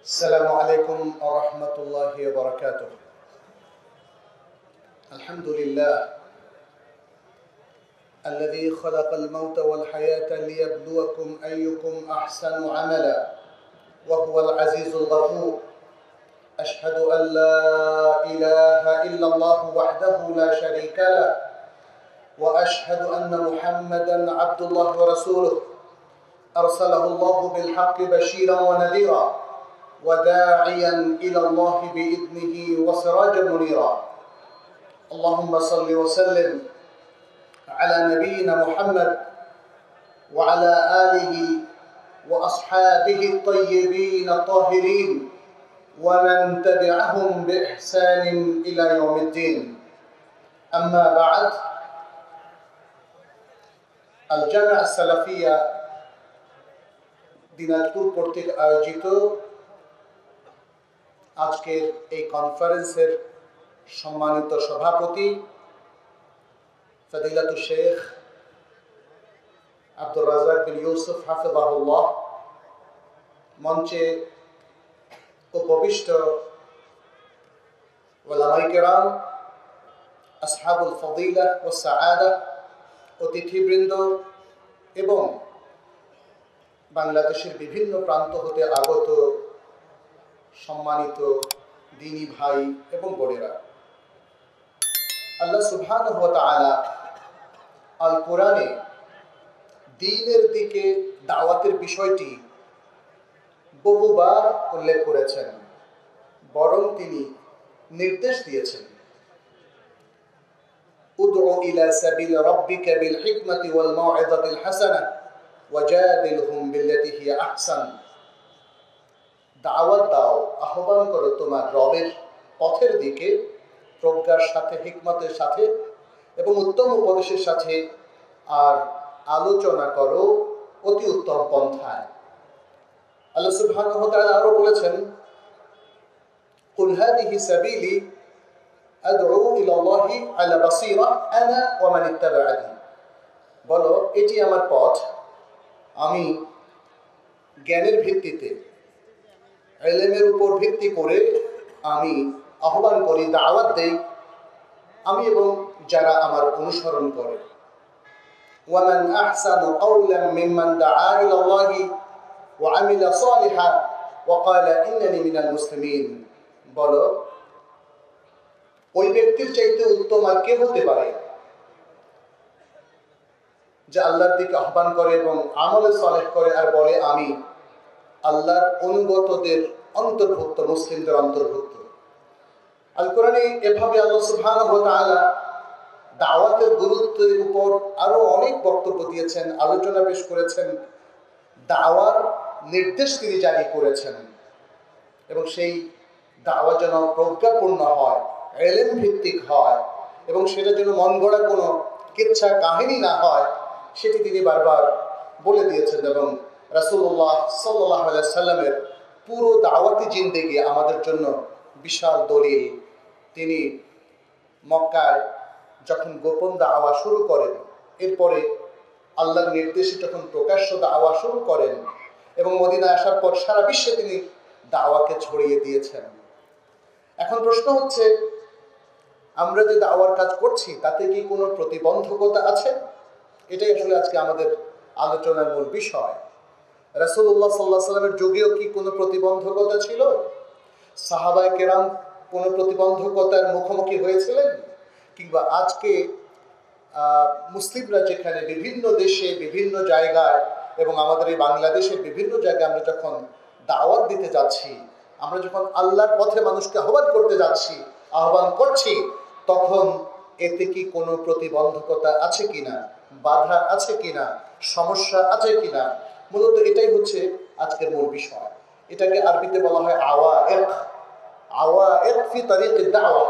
السلام عليكم ورحمة الله وبركاته. الحمد لله الذي خلق الموت والحياة ليبلوكم أيكم أحسن عملا وهو العزيز الغفور. أشهد أن لا إله إلا الله وحده لا شريك له وأشهد أن محمدا عبد الله ورسوله أرسله الله بالحق بشيرا ونذيرا وداعيا إلى الله بإذنه وسراجا منيرا. اللهم صل وسلم على نبينا محمد وعلى آله وأصحابه الطيبين الطاهرين ومن تبعهم بإحسان إلى يوم الدين. أما بعد، الجامعة السلفية দিনাজপুর কর্তৃক আয়োজিত আজকের এই কনফারেন্সের সম্মানিত সভাপতি ফজিলাতুল শেখ আব্দুর রাজ্জাক বিন ইউসুফ হাফিজাহুল্লাহ, মঞ্চে উপবিষ্ট উলামায়ে কেরাম, আসহাবুল ফদিলাহ ও সাআদা, অতিথিবৃন্দ এবং বাংলাদেশের বিভিন্ন প্রান্ত হতে আগত সম্মানিত দ্বীনী ভাই এবং বোনেরা, আল্লাহ সুবহানাহু ওয়া তাআলা আল কোরআনে দ্বীনের দিকে দাওয়াতের বিষয়টি বহুবার উল্লেখ করেছেন, বরং তিনি নির্দেশ দিয়েছেন, উদউ ইলা সাবিল রাব্বিকা বিল হিকমাতি ওয়াল মাউইযাতিল হাসানাহ ওয়াজাদিলহুম বিল্লাতী হিয়া আহসান। দাওয়াত দাও, আহ্বান করো তোমার রবের পথের দিকে প্রজ্ঞার সাথে, হিকমতের সাথে এবং উত্তম উপদেশের সাথে, আর আলোচনা করো অতি উত্তম পন্থায়। আল্লাহ সুবহানাহু ওয়া তাআলা আরো বলেছেন, কুল হাযিহি সাবিলি আদউ ইলা আল্লাহি আলা বাসীরা আনা ওয়া মান ইত্তাবা'আনি। বলো, এটি আমার পথ, আমি জ্ঞানের ভিত্তিতে, ইলমের উপর ভিত্তি করে আমি আহ্বান করি, দাওয়াত দেই, আমি এবং যারা আমার অনুসরণ করে। ওয়া মান আহসানু কাওলান মিম্মান দাআ ইলা আল্লাহি ওয়া আমিলা সালিহান ওয়া ক্বালা ইন্নানি মিনাল মুসলিমিন। বলো, ওই ব্যক্তির চাইতে উত্তম আর কে হতে পারে যে আল্লাহর দিকে আহ্বান করে এবং আমলে সালেহ করে আর বলে আমি আল্লাহর অনুগতদের অন্তর্ভুক্ত, মুসলিমদের অন্তর্ভুক্ত। আল কোরআনে এভাবে আল্লাহ সুবহানাহু ওয়া তাআলা দাওয়াতের গুরুত্বের উপর আরো অনেক বক্তব্য দিয়েছেন, আলোচনা পেশ করেছেন, দাওয়ার নির্দেশ তিনি জারি করেছেন এবং সেই দাওয়া যেন প্রজ্ঞাপূর্ণ হয়, ইলম ভিত্তিক হয় এবং সেটা যেন মন গড়া কোনো কিচ্ছা কাহিনী না হয়, সেটি তিনি বারবার বলে দিয়েছেন। এবং রাসূলুল্লাহ সাল্লাল্লাহু আলাইহি সাল্লামের পুরো দাওয়াতি জিন্দেগি আমাদের জন্য বিশাল দলিল। তিনি মক্কায় যখন গোপন দাওয়া শুরু করেন, এরপরে আল্লাহর নির্দেশে যখন প্রকাশ্য দাওয়া শুরু করেন এবং মদিনায় আসার পর সারা বিশ্বে তিনি দাওয়াকে ছড়িয়ে দিয়েছেন। এখন প্রশ্ন হচ্ছে, আমরা যে দাওয়ার কাজ করছি তাতে কি কোনো প্রতিবন্ধকতা আছে? এটাই আসলে আজকে আমাদের আলোচনার মূল বিষয়। রাসূলুল্লাহ সাল্লাল্লাহু আলাইহি ওয়াসাল্লামের যুগেও কি কোনো প্রতিবন্ধকতা ছিল? সাহাবায়ে কেরাম কোনো প্রতিবন্ধকতার মুখোমুখি হয়েছিলেন? কিংবা আজকে মুসলিমরা যেখানে বিভিন্ন দেশে, বিভিন্ন জায়গায় এবং আমাদের এই বাংলাদেশের বিভিন্ন জায়গায় আমরা যখন দাওয়াত দিতে যাচ্ছি, আমরা যখন আল্লাহর পথে মানুষকে আহ্বান করতে যাচ্ছি, আহ্বান করছি, তখন এতে কি কোনো প্রতিবন্ধকতা আছে কিনা, বাধা আছে কিনা, সমস্যা আছে কিনা? মূলত এটাই হচ্ছে আজকের মূল বিষয়। এটাকে আরবিতে বলা হয় আওয়াইক ফি তারিকিদ দাওয়া,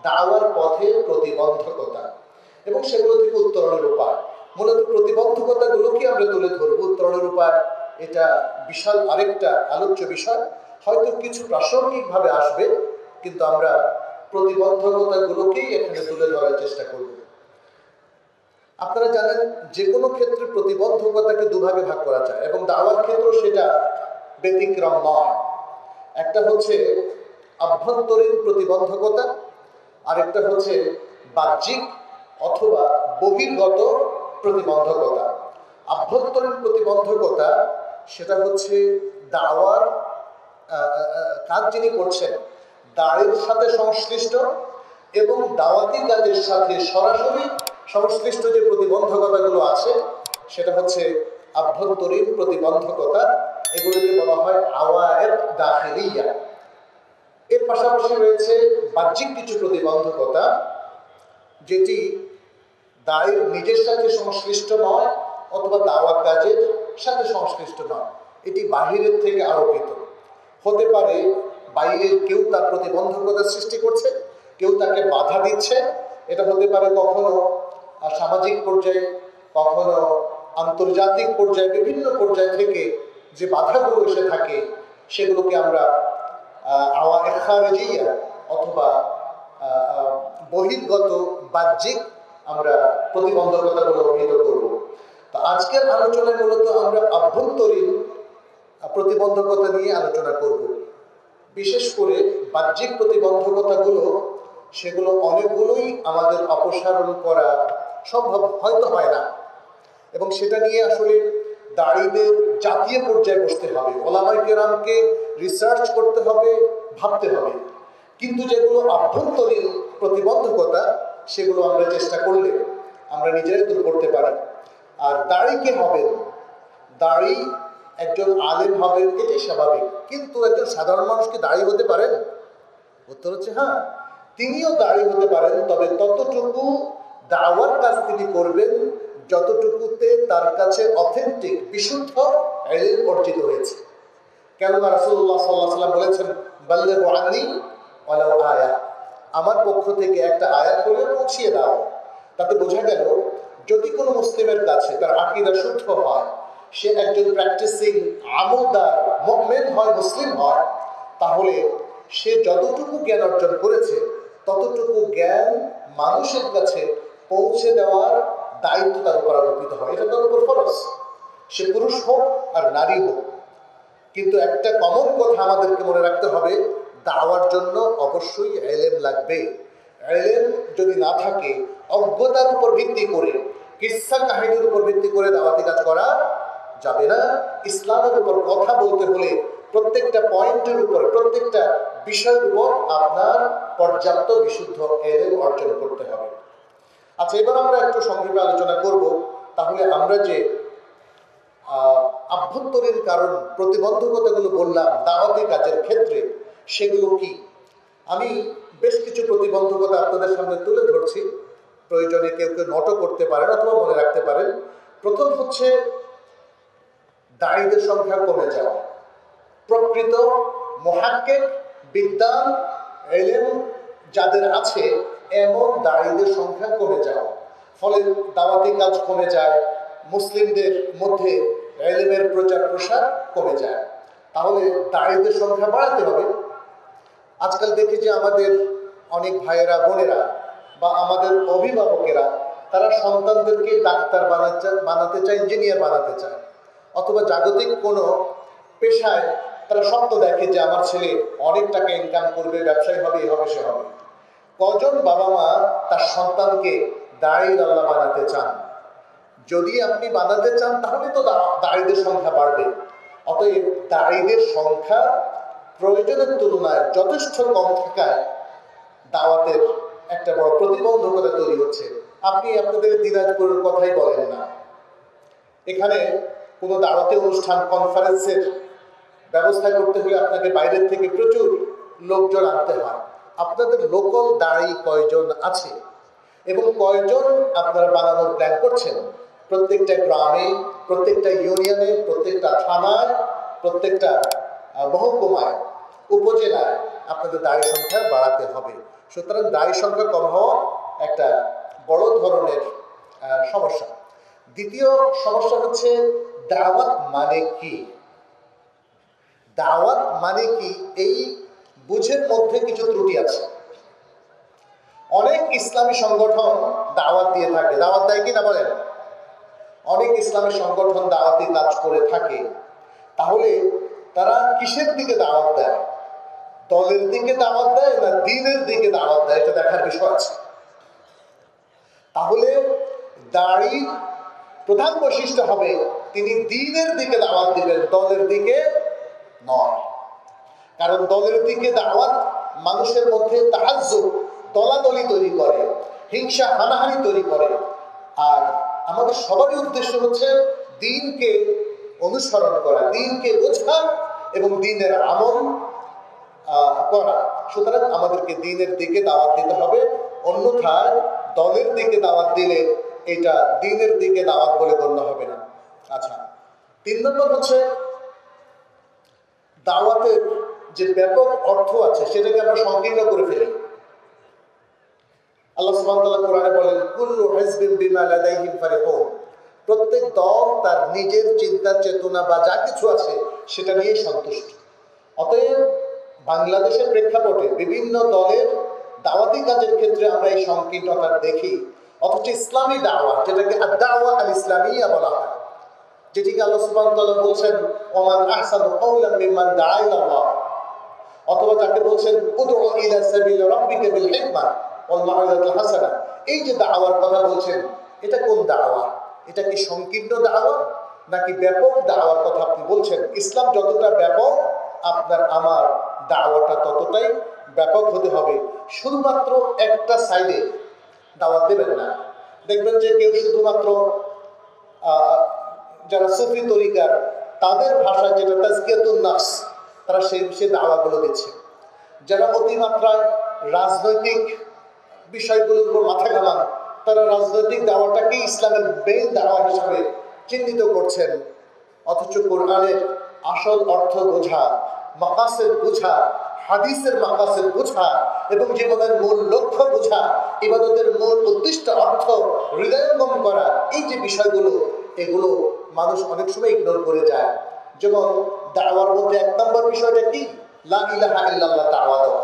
দাওয়ার পথে প্রতিবন্ধকতা এবং সেগুলো থেকে উত্তরণের উপায়। মূলত প্রতিবন্ধকতাগুলোকে আমরা তুলে ধরবো, উত্তরণের উপায় এটা বিশাল আরেকটা আলোচ্য বিষয়, হয়তো কিছু প্রাসঙ্গিকভাবে আসবে, কিন্তু আমরা প্রতিবন্ধকতাগুলোকেই এখানে তুলে ধরার চেষ্টা করব। আপনারা জানেন যে কোনো ক্ষেত্রে প্রতিবন্ধকতাকে দুভাগে ভাগ করা যায় এবং দাওয়ার ক্ষেত্রেও সেটা ব্যতিক্রম নয়। একটা হচ্ছে আভ্যন্তরীণ প্রতিবন্ধকতা, আরেকটা হচ্ছে বাহ্যিক অথবা বহির্গত প্রতিবন্ধকতা। আভ্যন্তরীণ প্রতিবন্ধকতা সেটা হচ্ছে দাওয়ার কাজ যিনি করছেন দাঁড়ির সাথে সংশ্লিষ্ট এবং দাওয়াতি কাজের সাথে সরাসরি সংশ্লিষ্ট যে প্রতিবন্ধকতাগুলো আছে সেটা হচ্ছে আভ্যন্তরীণ প্রতিবন্ধকতা। এগুলোকে বলা হয় আওয়ায়েদ দাখিলিয়া। এর পাশাপাশি রয়েছে বাহ্যিক কিছু প্রতিবন্ধকতা, যেটি দাঁড়ির নিজের সাথে সংশ্লিষ্ট নয় অথবা দাওয়াত কাজের সাথে সংশ্লিষ্ট নয়, এটি বাহিরের থেকে আরোপিত হতে পারে। বাইরের কেউ তার প্রতিবন্ধকতা সৃষ্টি করছে, কেউ তাকে বাধা দিচ্ছে। এটা হতে পারে কখনো সামাজিক পর্যায়ে, কখনো আন্তর্জাতিক পর্যায়ে, বিভিন্ন পর্যায় থেকে যে বাধাগুলো এসে থাকে সেগুলোকে আমরা খারিজিয়া অথবা বহির্গত বাহ্যিক আমরা প্রতিবন্ধকতাগুলো অভিহিত করব। তো আজকের আলোচনায় মূলত আমরা আভ্যন্তরীণ প্রতিবন্ধকতা নিয়ে আলোচনা করব। বিশেষ করে বাহ্যিক প্রতিবন্ধকতাগুলো সেগুলো অনেকগুলোই আমাদের অপসারণ করা সম্ভব হয়তো হয় না, এবং সেটা নিয়ে আসলে দাঁড়িদের জাতীয় পর্যায়ে বসতে হবে, ওলামায়ে কেরামকে রিসার্চ করতে হবে, ভাবতে হবে। কিন্তু যেগুলো আভ্যন্তরীণ প্রতিবন্ধকতা সেগুলো আমরা চেষ্টা করলে আমরা নিজেরাই দূর করতে পারি। আর দাড়ি কে হবেন? দাড়ি একজন আলেম হবেন, এটাই স্বাভাবিক। কিন্তু একজন সাধারণ মানুষ কি দাড়ি হতে পারেন? উত্তর হচ্ছে হ্যাঁ, তিনিও দাড়ি হতে পারেন, তবে ততটুকু দাওয়ার কাজ তিনি করবেন যতটুকুতে তার কাছে অথেন্টিক বিশুদ্ধ ইলম অর্জিত হয়েছে। কেননা রাসূলুল্লাহ সাল্লাল্লাহু আলাইহি ওয়াসাল্লাম বলেছেন, বাল্লিগু আন্নী ওয়ালাউ আয়া, আমার পক্ষ থেকে একটা আয়াত হলে পৌঁছিয়ে দাও। তাতে বোঝা গেল যদি কোনো মুসলিমের কাছে তার আকীদা শুদ্ধ হয়, সে একজন প্র্যাকটিসিং আমলদার মুমিন হয়, মুসলিম হয়, তাহলে সে যতটুকু জ্ঞান অর্জন করেছে ততটুকু জ্ঞান মানুষের কাছে পৌঁছে দেওয়ার দায়িত্ব তার উপর আরোপিত হয়। এটা তার উপর ফরজ, সে পুরুষ হোক আর নারী হোক। কিন্তু একটা কমন কথা আমাদেরকে মনে রাখতে হবে, দাওয়ার জন্য অবশ্যই ইলম লাগবে। ইলম যদি না থাকে, অজ্ঞতার উপর ভিত্তি করে, কিসসা কাহিনীর উপর ভিত্তি করে দাওয়াতি কাজ করা যাবে না। ইসলামের উপর কথা বলতে হলে প্রত্যেকটা পয়েন্টের উপর, প্রত্যেকটা বিষয়ের উপর আপনার পর্যাপ্ত বিশুদ্ধ ইলম অর্জন করতে হবে। আচ্ছা, এবার আমরা একটু সংক্ষেপে আলোচনা করব। তাহলে আমরা যে আভ্যন্তরীণ কারণ প্রতিবন্ধকতাগুলো বললাম দাওয়াতি কাজের ক্ষেত্রে, সেগুলো কি? আমি বেশ কিছু প্রতিবন্ধকতা আপনাদের সামনে তুলে ধরছি, প্রয়োজনে কেউ কেউ নোটও করতে পারেন অথবা মনে রাখতে পারেন। প্রথম হচ্ছে দাড়িদের সংখ্যা কমে যাওয়া। প্রকৃত মুহাক্কিক, বিদ্বান, ইলম যাদের আছে এমন দাড়িদের সংখ্যা কমে যাওয়া, ফলে দাওয়াতি কাজ কমে যায়, মুসলিমদের মধ্যে ইলমের প্রচার প্রসার কমে যায়। তাহলে দাড়িদের সংখ্যা বাড়াতে হবে। আজকাল দেখি যে আমাদের অনেক ভাইয়েরা, বোনেরা বা আমাদের অভিভাবকেরা, তারা সন্তানদেরকে ডাক্তার বানাতে চায়, ইঞ্জিনিয়ার বানাতে চায়, অথবা জাগতিক কোনো পেশায় তারা স্বপ্ন দেখে যে আমার ছেলে অনেক টাকা ইনকাম করবে, ব্যবসায়ী হবে, এ হবে, সে হবে। কজন বাবা মা তার সন্তানকে দাড়িওয়ালা বানাতে চান? যদি আপনি বানাতে চান তাহলে তো দাড়িদের সংখ্যা বাড়বে। অতএব দাড়িদের সংখ্যা প্রয়োজনের তুলনায় যথেষ্ট কম থাকায় দাওয়াতের একটা বড় প্রতিবন্ধকতা তৈরি হচ্ছে। আপনি আপনাদের দিনাজপুরের কথাই বলেন না, এখানে কোনো দাওয়াতি অনুষ্ঠান, কনফারেন্সের ব্যবস্থা করতে হলে আপনাকে বাইরের থেকে প্রচুর লোকজন আনতে হয়। আপনাদের লোকাল দাড়ি কয়জন আছে এবং কয়জন আপনারা বানানোর প্ল্যান করছেন? প্রত্যেকটা গ্রামে, প্রত্যেকটা ইউনিয়নে, প্রত্যেকটা থানায়, প্রত্যেকটা মহকুমায়, উপজেলায় আপনাদের দাড়ি সংখ্যা বাড়াতে হবে। সুতরাং দাড়ি সংখ্যা কম হওয়া একটা বড় ধরনের সমস্যা। দ্বিতীয় সমস্যা হচ্ছে দাওয়াত মানে কি? দাওয়াত মানে কি, এই বুঝের মধ্যে কিছু ত্রুটি আছে। অনেক ইসলামী সংগঠন দাওয়াত দিয়ে থাকে, দাওয়াত দেয় কি না বলেন? অনেক ইসলামী সংগঠন দাওয়াতি কাজ করে থাকে। তাহলে তারা কিসের দিকে দাওয়াত দেয়? দলের দিকে দাওয়াত দেয় না দ্বীনের দিকে দাওয়াত দেয়? এটা দেখার বিষয় আছে। তাহলে দাঁড়ির প্রধান বৈশিষ্ট্য হবে তিনি দ্বীনের দিকে দাওয়াত দিবেন, দলের দিকে নয়। কারণ দলের দিকে দাওয়াত মানুষের মধ্যে তাহাজ্জুব, দলাদলি তৈরি করে, হিংসা হানাহানি তৈরি করে। আর আমাদের সবারই উদ্দেশ্য হচ্ছে দ্বীনকে অনুসরণ করা, দ্বীনকে বোঝা এবং দ্বীনের আমল করা। সুতরাং আমাদেরকে দ্বীনের দিকে দাওয়াত দিতে হবে, অন্যথায় দলের দিকে দাওয়াত দিলে এটা দ্বীনের দিকে দাওয়াত বলে গণ্য হবে না। আচ্ছা, 3 নম্বর হচ্ছে দাওয়াতের যে ব্যাপক অর্থ আছে সেটাকে আমরা সংকীর্ণ করে ফেলি। আল্লাহ সুবহানাহু ওয়া তাআলা কোরআনে বলেন, কুল্লু হিজবিন বিমা লাদাইহিম ফারিহুন। প্রত্যেক দল তার নিজের চিন্তা চেতনা বা যা কিছু আছে সেটা নিয়ে সন্তুষ্ট। অতএব বাংলাদেশের প্রেক্ষাপটে বিভিন্ন দলের দাওয়াতি কাজের ক্ষেত্রে আমরা এই সংকীর্ণতা দেখি, অথচ ইসলামী দাওয়া, যেটাকে আদ-দাওয়া আল-ইসলামিয়া বলা হয়, যেটিকে আল্লাহ সুবহানাহু ওয়া তাআলা বলছেন ওমান আহসানু কাওলাম মিম্মান দাআ ইলাল্লাহ, অথবা যাকে বলছেন উদউ ইলা সাবিল রাব্বিকা বিল হিকমা ওয়াল মাউইযাতিল হাসানা। এই যে দাওয়ার কথা বলছেন, এটা কোন দাওয়া? এটা কি সংকীর্ণ দাওয়া নাকি ব্যাপক দাওয়ার কথা আপনি বলছেন? ইসলাম যতটা ব্যাপক, আপনার আমার দাওয়াটা ততটাই ব্যাপক হতে হবে। শুধুমাত্র একটা সাইডে দাওয়াত দেবেন না। দেখবেন যে কেউ শুধুমাত্র যারা সুফি তরিকার তাদের ভাষায় যেটা তাজকিয়াতুন নাফস, তারা সে দাওয়াগুলো দিচ্ছে। যারা অতিমাত্রায় রাজনৈতিক বিষয়গুলোর উপর মাথা ঘামান, তারা রাজনৈতিক দাওয়াটাকে ইসলামের মেইন দাওয়া হিসাবে চিহ্নিত করছেন। অথচ কোরআনের আসল অর্থ বোঝা, মাকাসিদ বোঝা, হাদিসের মাকাসিদ বোঝা এবং জীবনের মূল লক্ষ্য বোঝা, ইবাদতের মূল উদ্দিষ্ট অর্থ হৃদয়ঙ্গম করা, এই যে বিষয়গুলো, এগুলো মানুষ অনেক সময় ইগনোর করে যায়। যেমন দাওয়ার মধ্যে 1 নম্বর বিষয়টা কি? লা ইলাহা ইল্লাল্লাহ দাওয়া দেওয়া,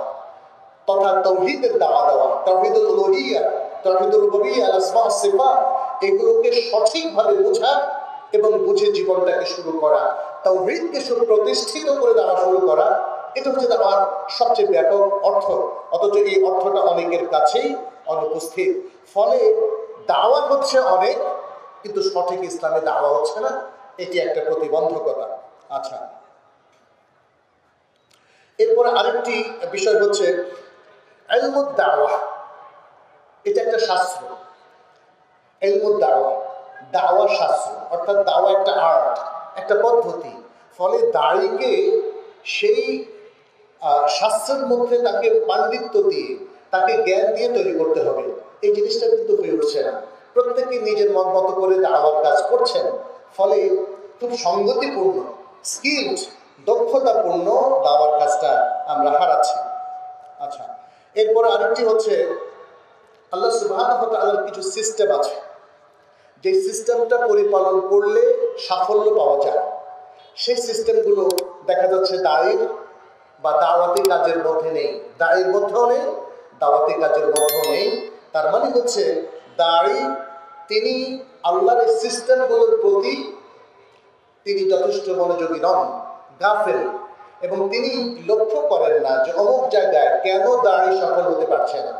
তথা তাওহীদের দাওয়া দেওয়া, তাওহীদুল উলুহিয়্যা, তাওহীদুর রুবুবিয়্যা, আল আসমা ওয়াস সিফাত, এগুলোকে সঠিকভাবে বোঝা এবং বুঝে জীবনটাকে শুরু করা, তাওহীদকে সুপ্রতিষ্ঠিত করে দেওয়া শুরু করা, এটা হচ্ছে দাওয়ার সবচেয়ে ব্যাপক অর্থ। অথচ এই অর্থটা অনেকের কাছেই অনুপস্থিত। ফলে দাওয়া হচ্ছে অনেক, কিন্তু সঠিক ইসলামে দাওয়া হচ্ছে না। এটি একটা প্রতিবন্ধকতা। আচ্ছা, এরপরে আরেকটি বিষয় হচ্ছে ইলমুদ দাওয়া। এটা একটা শাস্ত্র, ইলমুদ দাওয়া, দাওয়া শাস্ত্র, অর্থাৎ দাওয়া একটা আর্ট, একটা পদ্ধতি। ফলে দাড়িকে সেই শাস্ত্রের মধ্যে তাকে পাণ্ডিত্য দিয়ে, তাকে জ্ঞান দিয়ে তৈরি করতে হবে। এই জিনিসটা কিন্তু হয়ে উঠছে না। প্রত্যেকে নিজের মত মতো করে দাওয়ার কাজ করছেন। ফলে খুব সঙ্গতিপূর্ণ, স্কিলড, দক্ষতাপূর্ণ দাওয়ার কাজটা আমরা হারাচ্ছি। আচ্ছা, এরপরে আরেকটি হচ্ছে আল্লাহ সুবহানাহু ওয়া তাআলার কিছু সিস্টেম আছে, যে সিস্টেমটা পরিপালন করলে সাফল্য পাওয়া যায়। সেই সিস্টেমগুলো দেখা যাচ্ছে দায়ের বা দাওয়াতি কাজের মধ্যে নেই, দায়ের মধ্যেও নেই, দাওয়াতি কাজের মধ্যেও নেই। তার মানে হচ্ছে দায়ী তিনি আল্লাহর এই সিস্টেমগুলোর প্রতি তিনি যথেষ্ট মনোযোগী নন, গাফেল, এবং তিনি লক্ষ্য করেন না যে অমুক জায়গায় কেন দাঁড়ি সফল হতে পারছে না।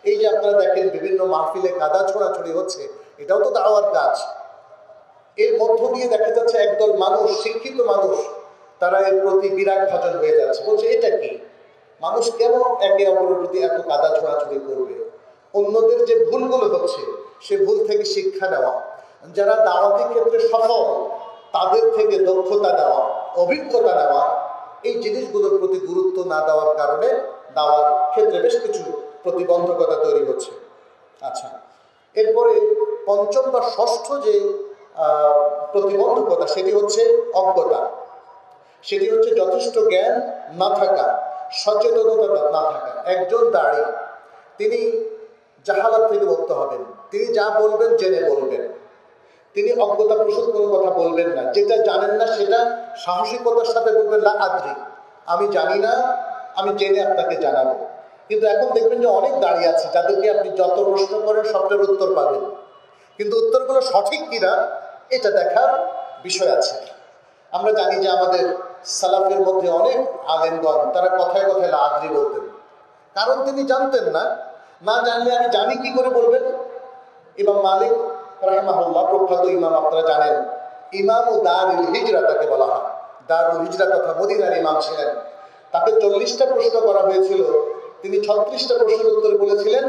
এই যে আপনারা দেখেন বিভিন্ন মাহফিলে কাদা ছোড়াছড়ি হচ্ছে, এটাও তো দাওয়ার কাজ। এর মধ্য দিয়ে দেখা যাচ্ছে একদল মানুষ, শিক্ষিত মানুষ, তারা এর প্রতি বিরাগ ভাজন হয়ে যাচ্ছে, বলছে এটা কি, মানুষ কেন একে অপরের প্রতি এত কাদা ছোড়াছড়ি করবে? অন্যদের যে ভুলগুলো হচ্ছে সে ভুল থেকে শিক্ষা নেওয়া, যারা দাওয়াতি ক্ষেত্রে সফল তাদের থেকে দক্ষতা নেওয়া, অভিজ্ঞতা নেওয়া, এই জিনিসগুলোর প্রতি গুরুত্ব না দেওয়ার কারণে দাওয়ার ক্ষেত্রে বেশ কিছু প্রতিবন্ধকতা তৈরি হচ্ছে। আচ্ছা, এরপরে পঞ্চম বা ষষ্ঠ যে প্রতিবন্ধকতা, সেটি হচ্ছে অজ্ঞতা। সেটি হচ্ছে যথেষ্ট জ্ঞান না থাকা, সচেতনতা না থাকা। একজন দাঁড়ি তিনি জাহালাত থেকে মুক্ত হবেন, তিনি যা বলবেন জেনে বলবেন, তিনি অজ্ঞতা প্রসূত কোনো কথা বলবেন না। যেটা জানেন না সেটা সাহসিকতার সাথে বলবেন, লা আদ্রি, আমি জানি না, আমি জেনে আপনাকে জানাবো। কিন্তু এখন দেখবেন যে অনেক দাঁড়িয়ে আছে যাদেরকে আপনি যত প্রশ্ন করেন সবটার উত্তর পাবেন, কিন্তু উত্তরগুলো সঠিক কিনা এটা দেখার বিষয় আছে। আমরা জানি যে আমাদের সালাফের মধ্যে অনেক আলেমগণ তারা কথায় কথায় লা আদরি বলতেন, কারণ তিনি জানতেন না, না জানলে আমি জানি কি করে বলবেন। ইমাম মালিক রাহিমাহুল্লাহ, প্রখ্যাত ইমাম, আপনারা জানেন, ইমাম ও দারুল হিজরা তাকে বলা হয়। দারুল হিজরা তথা মদিনার ইমাম ছিলেন। তাকে 40টা প্রশ্ন করা হয়েছিল, তিনি 36টা প্রশ্নের উত্তরে বলেছিলেন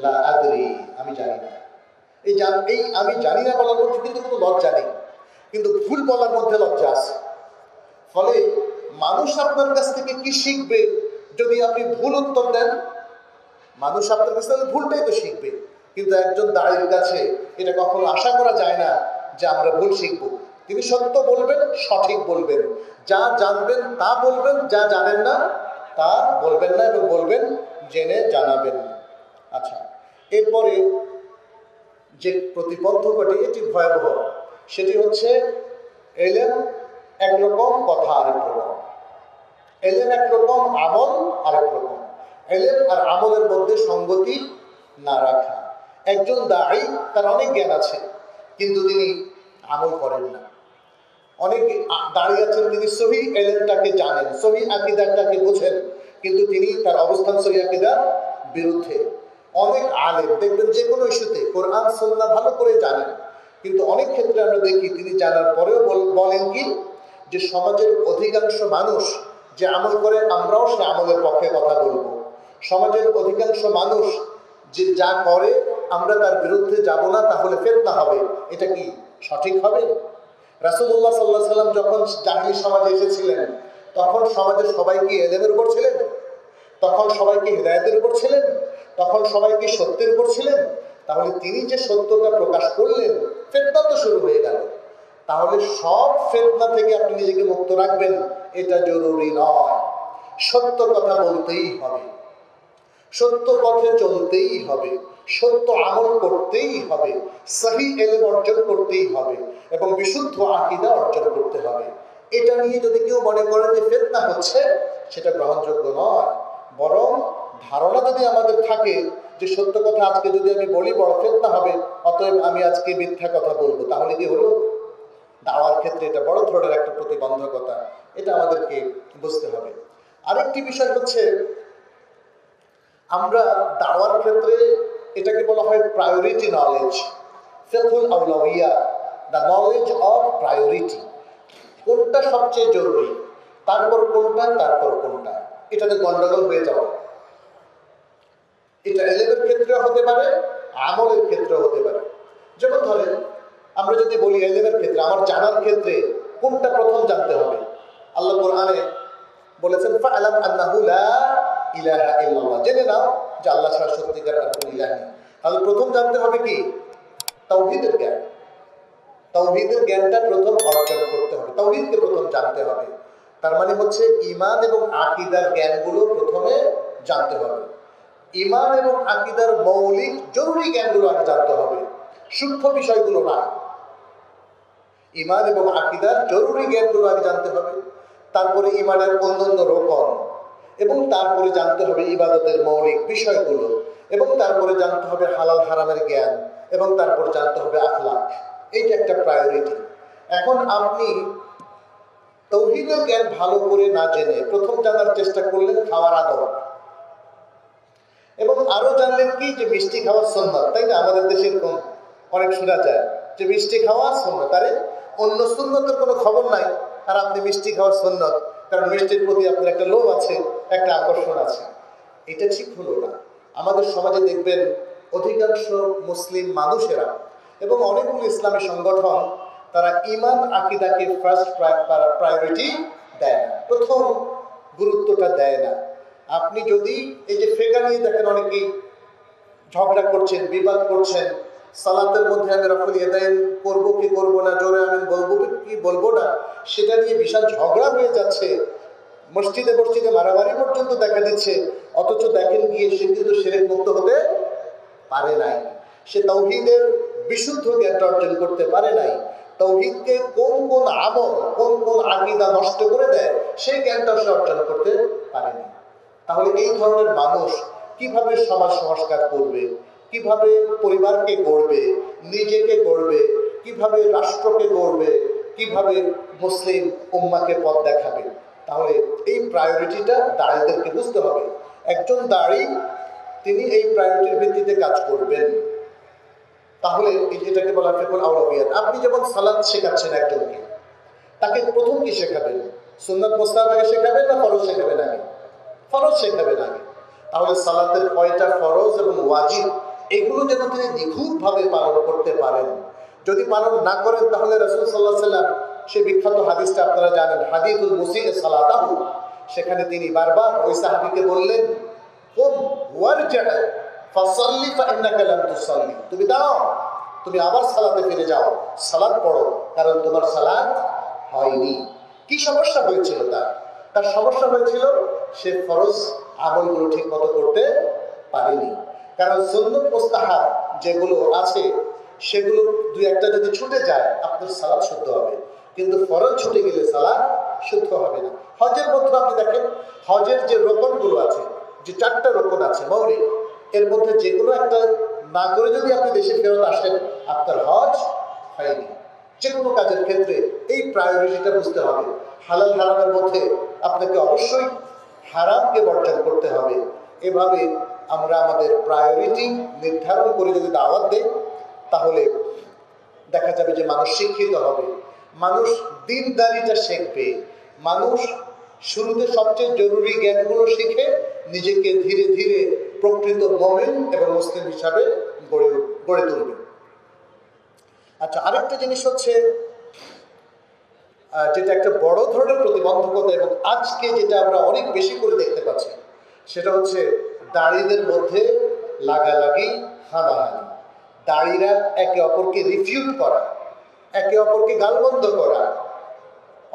লা আদরি, আমি জানি না। এই আমি জানি না বলার মধ্যে কিন্তু কোনো লজ্জা নেই, কিন্তু ভুল বলার মধ্যে লজ্জা আছে। ফলে মানুষ আপনার কাছ থেকে কি শিখবে যদি আপনি ভুল উত্তর দেন? মানুষ আপনার কাছ থেকে ভুলটাই তো শিখবে, কিন্তু একজন দাঁড়ির কাছে এটা কখনো আশা করা যায় না যে আমরা ভুল শিখব। তিনি সত্য বলবেন, সঠিক বলবেন, যা জানবেন তা বলবেন, যা জানেন না তা বলবেন না, এবং বলবেন জেনে জানাবেন। আচ্ছা, এরপরে যে প্রতিবন্ধকটি এটি ভয়াবহ, সেটি হচ্ছে এলেম একরকম, কথা আরেক রকম। এলেম একরকম, আমল আরেক রকম। এলেম আর আমলের মধ্যে সঙ্গতি না রাখা। একজন দাঈ, তার অনেক জ্ঞান আছে কিন্তু তিনি আমল করেন না। অনেক দাঁড়িয়ে আছেন, তিনি সহি এলেমটাকে জানেন, সহি আকীদাটাকে বোঝেন, কিন্তু তিনি তার অবস্থান সহি আকীদার বিরুদ্ধে। অনেক আলেম দেখবেন যে কোনো ইস্যুতে কোরআন সুন্নাহ ভালো করে জানেন, কিন্তু অনেক ক্ষেত্রে আমরা দেখি তিনি জানার পরেও বলেন কি যে সমাজের অধিকাংশ মানুষ যে আমল করে আমরাও সে আমলের পক্ষে কথা বলবো। সমাজের অধিকাংশ মানুষ যে যা করে আমরা তার বিরুদ্ধে যাব না, তাহলে ফিতনা হবে। এটা কি সঠিক হবে? রাসূলুল্লাহ সাল্লাল্লাহু আলাইহি ওয়াসাল্লাম যখন জাহেলী সমাজে এসেছিলেন, তখন সমাজের সবাই কি ইলমের উপর ছিলেন? তখন সবাই কি হিদায়াতের উপর ছিলেন? তখন সবাই কি সত্যের উপর ছিলেন? তাহলে তিনি যে সত্যটা প্রকাশ করলেন, ফিতনা তো শুরু হয়ে গেল। তাহলে সব ফিতনা থেকে আপনি নিজেকে মুক্ত রাখবেন এটা জরুরি নয়। সত্য কথা বলতেই হবে, সত্য পথে চলতেই হবে, সত্য আমল করতেই হবে, সহি ইলম অর্জন করতেই হবে, এবং বিশুদ্ধ আকীদা অর্জন করতে হবে। এটা নিয়ে যদি কেউ মনে করেন যে ফিতনা হচ্ছে, সেটা গ্রহণযোগ্য নয়। বরং ধারণা যদি আমাদের থাকে যে সত্য কথা আজকে যদি আমি বলি বড় ফিতনা হবে, অতএব আমি আজকে মিথ্যা কথা বলবো, তাহলে কি হলো? দাওয়ার ক্ষেত্রে এটা বড় ধরনের একটা প্রতিবন্ধকতা, এটা আমাদেরকে বুঝতে হবে। আরেকটি বিষয় হচ্ছে, আমরা দাওয়ার ক্ষেত্রে এটাকে বলা হয় প্রায়োরিটি নলেজ, ফিকহুল আউলাউইয়া, দ্য নলেজ অফ প্রায়োরিটি। কোনটা সবচেয়ে জরুরি, তারপর কোনটা, তারপর কোনটা, এটাতে গন্ডগোল হয়ে যাওয়া। এটা ইলমের ক্ষেত্রে হতে পারে, আমলের ক্ষেত্রে হতে পারে। যেমন ধরেন, আমরা যদি বলি ইলমের ক্ষেত্রে, আমার জানার ক্ষেত্রে কোনটা প্রথম জানতে হবে? আল্লাহ কোরআনে বলেছেন ফা'লাম আন্নাহু লা ইলাহা ইল্লাল্লাহ, জেনে নাও যে আল্লাহ ছাড়া সত্যিকার আর কোনো ইলাহ নেই। তাহলে প্রথম জানতে হবে কি? তাওহীদের জ্ঞান। তাওহীদের জ্ঞানটা প্রথম অর্জন করতে হবে, তাওহীদকে প্রথম জানতে হবে। তার মানে হচ্ছে ঈমান এবং আকীদার জ্ঞানগুলো প্রথমে জানতে হবে। ঈমান এবং আকীদার মৌলিক জরুরি জ্ঞানগুলো আগে জানতে হবে, সূক্ষ্ম বিষয়গুলো না। ঈমান এবং আকীদার জরুরি জ্ঞানগুলো আগে জানতে হবে, তারপরে ঈমানের অন্যান্য রোকন, এবং তারপরে জানতে হবে ইবাদতের মৌলিক বিষয়গুলো, এবং তারপরে জানতে হবে হালাল হারামের জ্ঞান, এবং তারপর জানতে হবে আখলাক। এইটা একটা প্রায়োরিটি। এখন আপনি তাওহীদের জ্ঞান ভালো করে না জেনে প্রথম জানার চেষ্টা করলেন খাওয়ার আদব, এবং আরো জানলেন কি যে মিষ্টি খাওয়া সুন্নাত, তাই না? আমাদের দেশে এরকম অনেক শোনা যায় যে মিষ্টি খাওয়া সুন্নাত। আরে অন্য সুন্নতের কোনো খবর নাই, আর আপনি মিষ্টি খাওয়া সুন্নাত, কারণ মিষ্টির প্রতি আপনার একটা লোভ আছে, একটা আকর্ষণ আছে। এটা ঠিক হলো না। আমাদের সমাজে দেখবেন অধিকাংশ মুসলিম মানুষেরা এবং অনেকগুলো ইসলামী সংগঠন, তারা ঈমান আকীদাকে ফার্স্ট প্রায়োরিটি দেয় না, প্রথম গুরুত্বটা দেয় না। আপনি যদি এই যে ফিকহ নিয়ে দেখেন, অনেকেই ঝগড়া করছেন, বিবাদ করছেন, সালাতের মধ্যে আমি রাফুল ইয়াদাইন করবো কি করবো না, জোরে আমিন বলবো কি বলবো না, সেটা নিয়ে বিশাল ঝগড়া হয়ে যাচ্ছে। মসজিদে মসজিদে মারামারি পর্যন্ত দেখা দিচ্ছে। অথচ দেখেন গিয়ে সে কিন্তু শিরক মুক্ত হতে পারে নাই, সে তাওহীদের বিশুদ্ধ জ্ঞানটা অর্জন করতে পারে নাই। তাওহীদকে কোন কোন আমল, কোন কোন আকীদা নষ্ট করে দেয়, সেই জ্ঞানটা সে অর্জন করতে পারেনি। তাহলে এই ধরনের মানুষ কিভাবে সমাজ সংস্কার করবে, কিভাবে পরিবারকে গড়বে, নিজেকে গড়বে, কিভাবে রাষ্ট্রকে গড়বে, কিভাবে মুসলিম উম্মাকে পথ দেখাবে। তাহলে এই প্রায়োরিটিটা দাঁড়িদেরকে বুঝতে হবে। একজন দাঁড়ি তিনি এই প্রায়োরিটির ভিত্তিতে কাজ করবেন। তাহলে এটাকে বলা হয় ফিকহুল আওলাবিয়াত। আপনি যেমন সালাত শেখাচ্ছেন একজনকে, তাকে প্রথম কি শেখাবেন? সুন্নাত মুস্তাহাব আগে শেখাবেন না ফরজ শেখাবেন আগে? ফরজ শেখাবেন আগে। তাহলে সালাতের কয়টা ফরজ এবং ওয়াজিব এগুলো যেন তিনি নিখুঁতভাবে পালন করতে পারেন। যদি পালন না করেন তাহলে রাসূল সাল্লাল্লাহু আলাইহি ওয়াসাল্লাম সেই বিখ্যাত হাদিসটা আপনারা জানেন, হাদিসুল মুসিই সালাতাহু, সেখানে তিনি বারবার ওই সাহাবীকে বললেন, কুম ওয়ারজি' ফাসাল্লি ফাইন্নাকা লাম তুসাল্লি, তুমি দাও, তুমি আবার সালাতে ফিরে যাও, সালাত পড়ো, কারণ তোমার সালাত হয়নি। কি সমস্যা হয়েছিল তার সমস্যা হয়েছিল সে ফরজ আমলগুলো ঠিক মতো করতে পারেনি। কারণ সুন্নাত মুস্তাহাব যেগুলো আছে সেগুলো দুই একটা যদি ছুটে যায় আপনার সালাত শুদ্ধ হবে, কিন্তু ফরজ ছুটে গেলে সালাত শুদ্ধ হবে না। হজের মধ্যে আপনি দেখেন, হজের যে রোকনগুলো আছে, যে 4টা রোকন আছে মৌলিক, এর মধ্যে যে কোনো একটা না করে যদি আপনি দেশে ফেরত আসেন আপনার হজ হয়নি। যে কোনো কাজের ক্ষেত্রে এই প্রায়োরিটিটা বুঝতে হবে। হালাল হারামের মধ্যে আপনাকে অবশ্যই হারামকে বর্জন করতে হবে। এভাবে আমরা আমাদের প্রায়োরিটি নির্ধারণ করে যদি দাওয়াত দেই তাহলে দেখা যাবে যে মানুষ শিক্ষিত হবে, মানুষ দিনদারিটা শিখবে, মানুষ শুরুতে সবচেয়ে জরুরি জ্ঞানগুলো শিখে নিজেকে ধীরে ধীরে প্রকৃত মুমিন এবং মুসলিম হিসাবে গড়ে তুলবে। আচ্ছা, আরেকটা জিনিস হচ্ছে যেটা একটা বড় ধরনের প্রতিবন্ধকতা এবং আজকে যেটা আমরা অনেক বেশি করে দেখতে পাচ্ছি, সেটা হচ্ছে দাড়িদের মধ্যে লাগালাগি, হানাহানি। দাড়িরা একে অপরকে রিফিউট করা, একে অপরকে গালমন্দ করা,